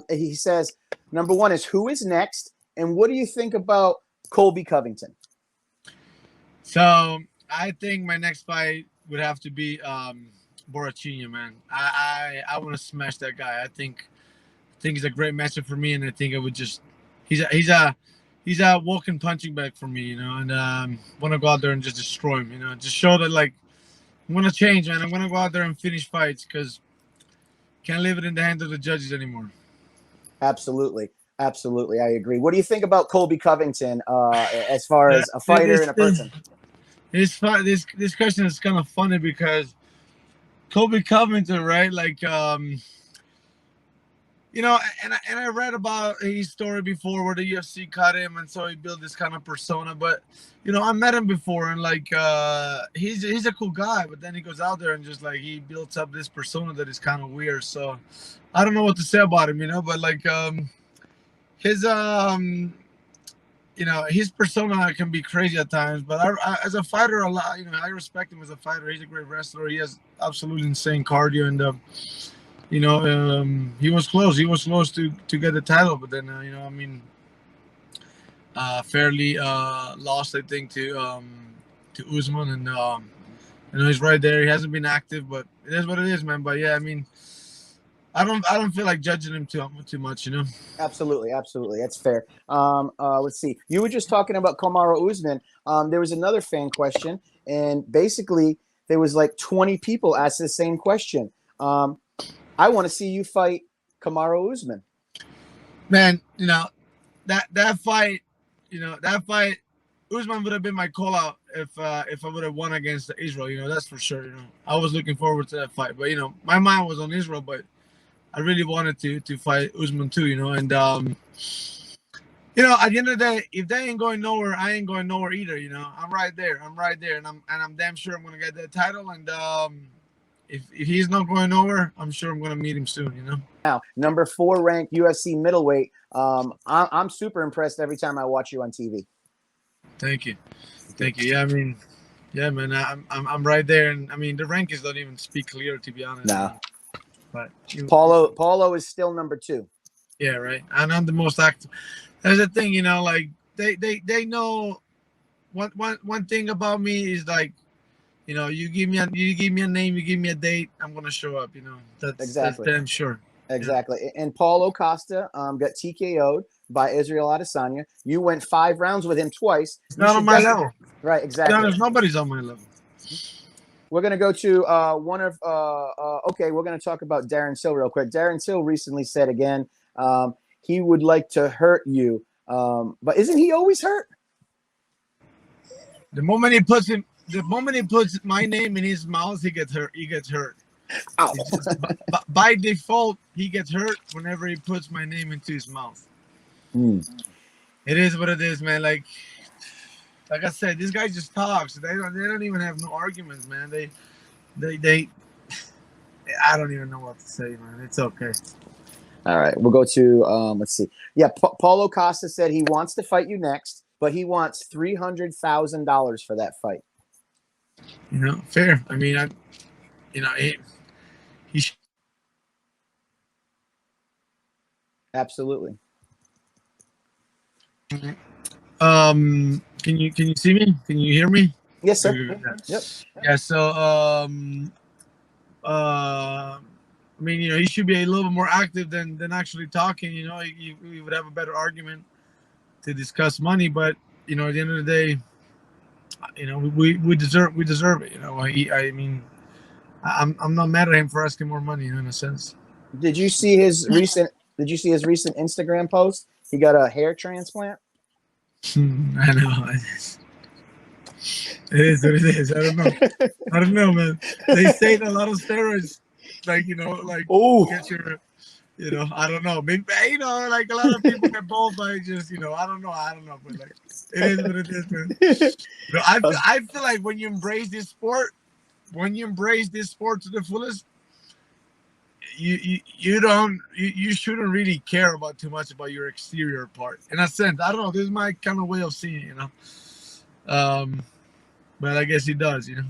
He says, number one is who is next, and what do you think about Colby Covington? So I think my next fight would have to be Borrachinha, man. I want to smash that guy. I think he's a great matchup for me, and I think I would just he's a walking punching bag for me, you know, and want to go out there and just destroy him, you know, just show that like I'm gonna change, man. I'm gonna go out there and finish fights because can't leave it in the hands of the judges anymore. Absolutely. Absolutely. I agree. What do you think about Colby Covington as far as a fighter and a person? This question is kind of funny because Colby Covington, right? Like, you know, and I read about his story before where the UFC cut him, and so he built this kind of persona. But you know, I met him before, and like, he's a cool guy. But then he goes out there and just like he builds up this persona that is kind of weird. So I don't know what to say about him, you know. But like, his you know, his persona can be crazy at times, but I, as a fighter, a lot, you know, I respect him as a fighter. He's a great wrestler. He has absolutely insane cardio, and you know, he was close. He was close to get the title, but then you know, I mean, fairly lost, I think, to Usman, and you know, he's right there. He hasn't been active, but it is what it is, man. But yeah, I mean, I don't feel like judging him too much, you know. Absolutely, absolutely, that's fair. Let's see. You were just talking about Kamaru Usman. There was another fan question, and basically there was like 20 people asked the same question. I want to see you fight Kamaru Usman. Man, you know that fight, you know that fight. Usman would have been my call out if I would have won against Israel. You know, that's for sure. You know, I was looking forward to that fight, but you know, my mind was on Israel, but I really wanted to fight Usman too, you know, and you know, at the end of the day, if they ain't going nowhere, I ain't going nowhere either. You know, I'm right there, and I'm damn sure I'm gonna get that title. And if he's not going nowhere, I'm sure I'm gonna meet him soon. You know. Now, number 4 ranked UFC middleweight. I'm super impressed every time I watch you on TV. Thank you. Yeah, I mean, yeah, man, I'm right there, and I mean the rankings don't even speak clear, to be honest. No. But Paulo is still number 2. Yeah, right. And I'm the most active. That's the thing, you know, like they know one thing about me is like, you know, you give me a name, you give me a date, I'm gonna show up, you know. That's damn sure. Exactly. Yeah. And Paulo Costa got TKO'd by Israel Adesanya. You went 5 rounds with him twice. It's not on my level. Right, exactly. There's nobody's on my level. We're going to go to one of okay, we're going to talk about Darren Till real quick. Darren Till recently said again he would like to hurt you. But isn't he always hurt? The moment he puts my name in his mouth, he gets hurt. Ow. By default, he gets hurt whenever he puts my name into his mouth. It is what it is, man. Like I said, this guy just talks. They don't even have no arguments, man. They I don't even know what to say, man. It's okay. All right, we'll go to let's see. Yeah, Paulo Costa said he wants to fight you next, but he wants $300,000 for that fight. You know, fair. I mean, you know, he absolutely. Can you see me? Can you hear me? Yes, sir. Yep. Yeah. So I mean, you know, he should be a little bit more active than actually talking. You know, he would have a better argument to discuss money. But you know, at the end of the day, you know, we deserve it. You know, I mean, I'm not mad at him for asking more money, you know, in a sense. Did you see his recent Instagram post? He got a hair transplant. I know. It is what it is. I don't know, man. They say a lot of steroids, like, you know, like get your, you know, I don't know. Maybe, you know, like a lot of people get bold by just, you know, I don't know, but like it is what it is, man. But I feel like when you embrace this sport to the fullest, you shouldn't really care about too much about your exterior part. In a sense, I don't know. This is my kind of way of seeing it, you know. But I guess he does, you know.